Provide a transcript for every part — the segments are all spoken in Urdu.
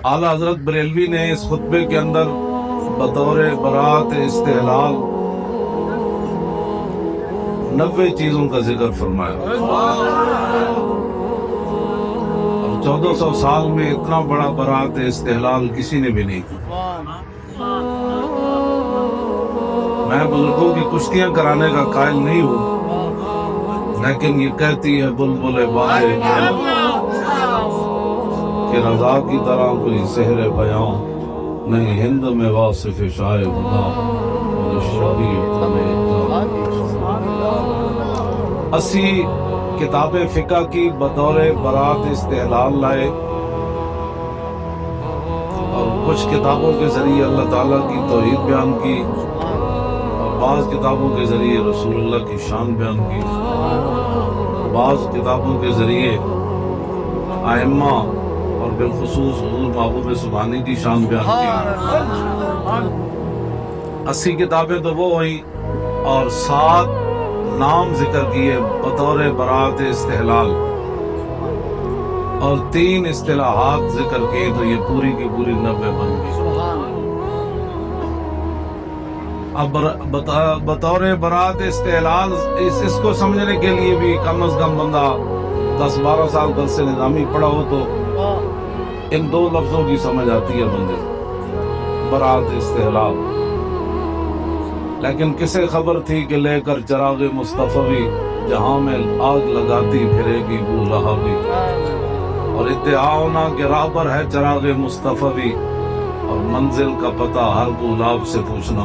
اعلیٰ حضرت بریلوی نے اس خطبے کے اندر بطور برات استحلال 90 چیزوں کا ذکر فرمایا، اور 1400 سال میں اتنا بڑا برات استحلال کسی نے بھی نہیں کیا۔ میں بزرگوں کی کشتیاں کرانے کا قائل نہیں ہوں، لیکن یہ کہتی ہے بلبل باغ کہ رضا کی طرح کوئی سحر بیاں نہیں ہند میں واصف شاہ خدا 80 کتابیں فقہ کی بطور برات استحلال لائے، اور کچھ کتابوں کے ذریعے اللہ تعالیٰ کی توحید بیان کی، اور بعض کتابوں کے ذریعے رسول اللہ کی شان بیان کی، بعض کتابوں کے ذریعے ائمہ اور بالخصوص حضور محبوب سبحانی کی شان بیان کی۔ 80 کتابیں تو وہ ہوئی، اور 7 نام ذکر کیے بطور برات استحلال، اور 3 اصطلاحات ذکر کیے، تو یہ پوری کی پوری 90 بن گئی۔ اب بطور برات استحلال اس کو سمجھنے کے لیے بھی کم از کم بندہ 10-12 سال درس نظامی پڑھا ہو تو ان 2 لفظوں کی سمجھ آتی ہے بندے، برات استحلال۔ لیکن کسے خبر تھی کہ لے کر چراغ مصطفی جہاں میں آگ لگاتی پھرے گی بو لہبی، اور ادعا ہونا کہ راہ پر ہے چراغ مصطفی، اور منزل کا پتہ ہر گلاب سے پوچھنا۔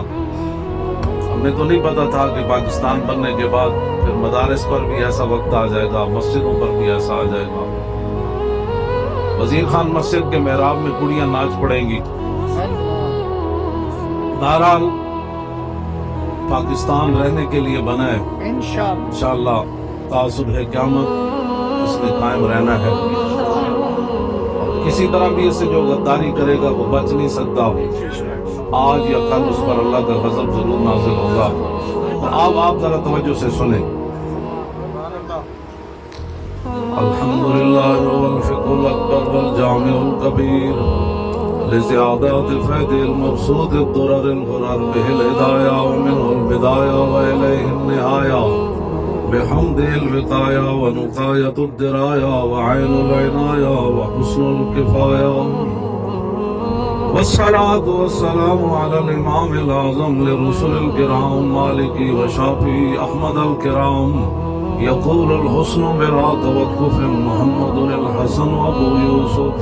ہمیں تو نہیں پتا تھا کہ پاکستان بننے کے بعد پھر مدارس پر بھی ایسا وقت آ جائے گا، مسجدوں پر بھی ایسا آ جائے گا، وزیر خان مسجد کے محراب میں کڑیاں ناچ پڑیں گی۔ بہرحال پاکستان رہنے کے لیے بنا ہے، انشاءاللہ تا صبح قیامت اس نے قائم رہنا ہے، اور کسی طرح بھی اس سے جو غداری کرے گا وہ بچ نہیں سکتا۔ آج یا کل اس پر اللہ کا غضب ضرور نازل ہوگا۔ آپ ذرا توجہ سے سنیں۔ الحمدللہ والفقہ الاکبر والجامع الکبیر لزیادات فید المبسوط الدرر الغرر به الہدایہ ومنہ البدایہ وإلیہ النہایہ بحمد الوقایہ ونقایت الدرایہ وعین العنایہ وحسن الکفایہ، والصلاة والسلام على الإمام الأعظم للرسل الكرام مالكي وشافعي أحمد الكرام، يقول الحسن بلا توقف محمد الحسن أبو يوسف،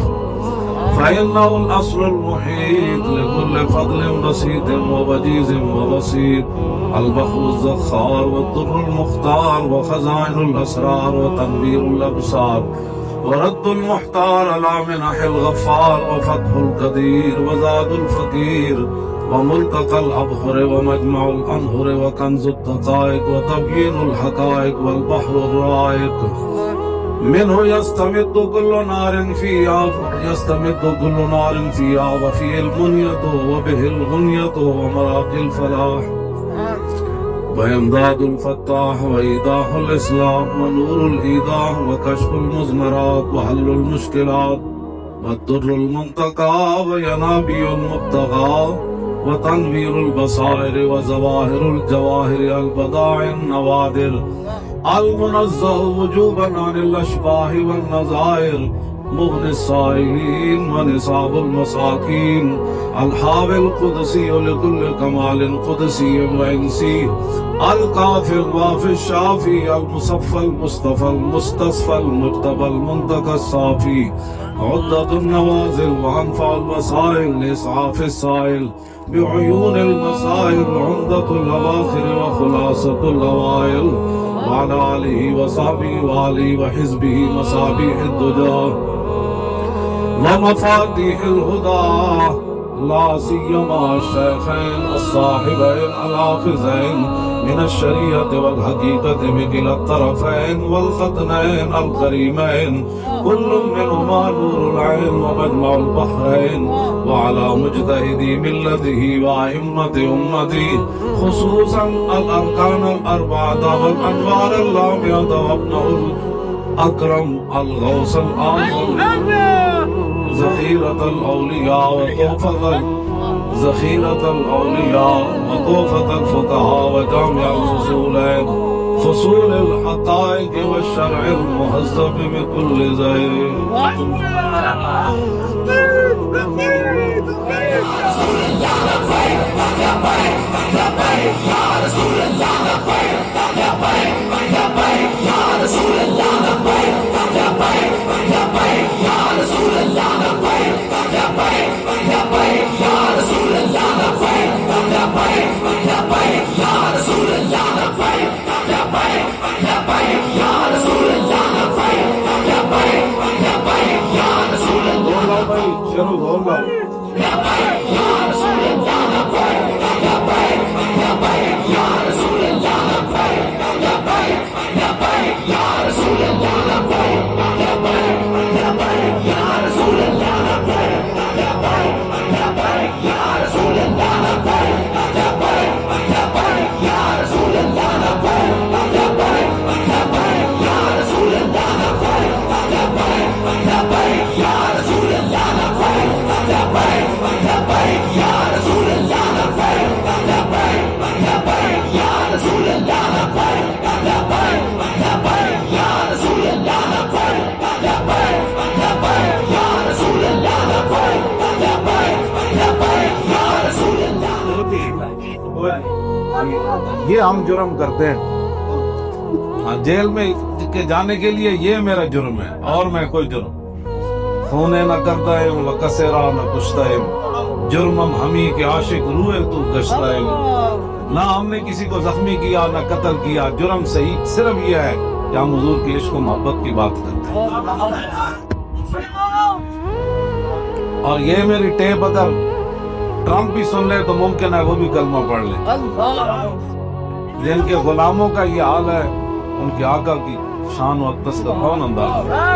فإنه الأصل المحيط لكل فضل بسيط ووجيز وبسيط، البحر الزخار والدر المختار وخزائن الأسرار وتنوير الأبصار، ورد المحتار على منح الغفار وفتح القدير وزاد الفقير وملتقى الأبحر ومجمع الأنهر وكنز الدقائق وتبيين الحقائق والبحر الرائق، منه يستمد كل نار فيها وفيه المنية وبه الغنية ومراقي الفلاح وإمداد الفتاح وإيضاح الإسلام ونور الإيضاح وكشف المزمرات وحل المشكلات والدر المنتقى وينابيع المبتغى وتنوير البصائر وزواهر الجواهر البضائع النوادر المنزه وجوبا عن الأشباه والنظائر، مغني السائلين ونصاب المساكين، الحاوي القدسي لكل كمال قدسي وإنسي، الكافي الوافي الشافي المصفى المصطفى المستصفى المجتبى المنتقى الصافي، عدة النوازل وأنفع الوسائل لإسعاف السائل بعيون المسائل، عمدة الأواخر وخلاصة الأوائل، وعلى آله وصحبه وآله وحزبه مصابيح الدجى ومفاتيح الهدى، لا سيما الشيخين الصاحبين الحافظين من الشريعة والحقيقة بكلا الطرفين والختنين الكريمين، كل منهما نور العين ومجمع البحرين، وعلى مجتهدي ملته وأئمة أمتي، خصوصا الأركان الأربعة والأنوار اللامعة وابنه الأكرم الغوث الأعظم ذخیرۃ الاولیاء وتحفۃ ذخیرۃ الاولیاء وتحفۃ الفقہاء وجامع الفصولین فصول الحقائق والشرع المہذب بكل زیر. یہ ہم جرم کرتے ہیں. جیل میں کے جانے کے لیے یہ میرا جرم ہے اور میں کوئی جرم خونے نہ کرتا ہے و کسرا نہ کشتا ہے جرمم ہمی کے عاشق روئے تو گشتا ہے. نہ ہم نے کسی کو زخمی کیا نہ قتل کیا. جرم صحیح صرف یہ ہے کہ ہم حضور کی عشق و محبت کی بات کرتے ہیں. اور یہ میری ٹیپ اگر ٹرمپ بھی سن لے تو ممکن ہے وہ بھی کلمہ پڑھ لے. جن کے غلاموں کا یہ حال ہے ان کے آقا کی شان و اقدس کا کون انداز ہے.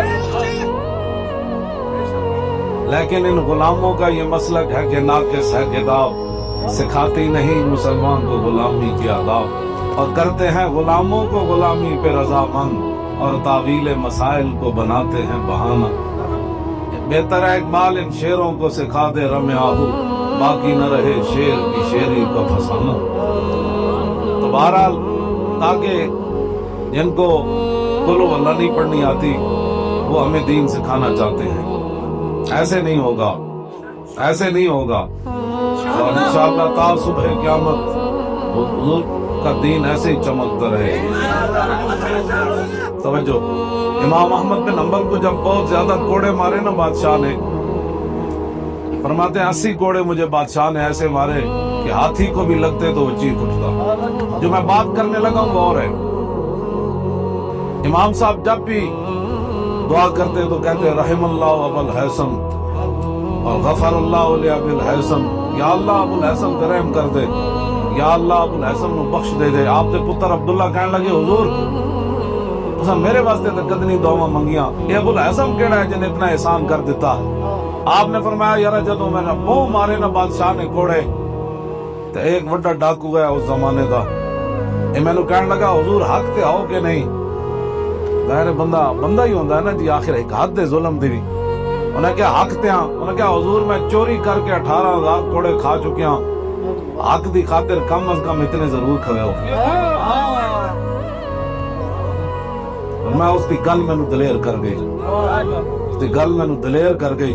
لیکن ان غلاموں کا یہ مسلک ہے کہ ناقص ہے کتاب سکھاتی نہیں مسلمان کو غلامی کی آداب اور کرتے ہیں غلاموں کو غلامی پہ رضامند اور تعویل مسائل کو بناتے ہیں بہانہ. بہتر ہے اقبال ان شعروں کو سکھا دے رم آہو باقی نہ رہے شعر کی شعری کا فسانہ. تو بہرحال تاکہ جن کو قل ہو اللہ نہیں پڑھنی آتی وہ ہمیں دین سکھانا چاہتے ہیں. ایسے نہیں ہوگا ایسے نہیں ہوگا. اور انشاءاللہ تا صبح قیامت حضور کا دین ایسے ہی چمکتا رہے. توجہ امام احمد بن حنبل کو جب بہت زیادہ کوڑے مارے نا بادشاہ نے فرماتے ہیں 80 کوڑے مجھے بادشاہ نے ایسے مارے کہ ہاتھی کو بھی لگتے تو وہ چیخ اٹھتا. جو میں بات کرنے لگا ہوں وہ اور ہے. امام صاحب جب بھی دعا کرتے تو کہتے رحم اللہ ابو الحسن اور غفر اللہ لابی الحسن. یا اللہ ابو الحسن کا رحم کر دے, یا اللہ ابو الحسن کو بخش دے دے. آپ کے پتر عبداللہ کہنے لگے حضور میرے واسطے تو کدنی دعوا منگیاں, یہ ابو الحسن کیڑا ہے جن اتنا احسان کر دیتا. آپ نے فرمایا یار جدو میں نے منہ مارے نا بادشاہ نے کوڑے تو ایک بڑا ڈاکو ہے اس زمانے دا, یہ میں نے کہنے لگا حضور حق تے آؤ کہ نہیں. ظاہر بندہ ہی ہوتا ہے نا جی, آخر ایک حد دے ظلم دی بھی. انہیں کیا حق تے ہاں, انہیں کیا حضور میں چوری کر کے 18,000 کوڑے کھا چکے ہاں, حق دی خاطر کم از کم اتنے ضرور کھوے ہو. میں اس دی گل میں دلیر کر گئی, اس دی گل میں دلیر کر گئی.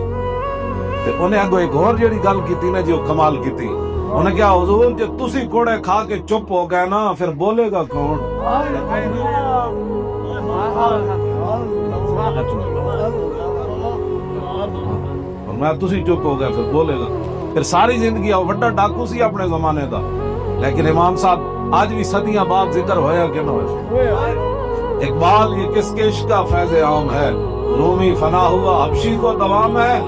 انہیں اگو ایک اور جیڑی گل کی نا جی وہ کمال کی تھی. انہیں کیا حضور جو تسی کوڑے کھا کے چپ ہو گئے نا پھر بولے گا کون. میں تسی چپ ہو گئے پھر بولے گا. پھر ساری زندگی وڈا ڈاکو سی اپنے زمانے دا, لیکن امام صاحب آج بھی صدیاں بعد ذکر ہویا کہ نہ ہویا. اقبال یہ کس کے عشق کا فیض عام ہے, رومی فنا ہوا حبشی کو دوام ہے.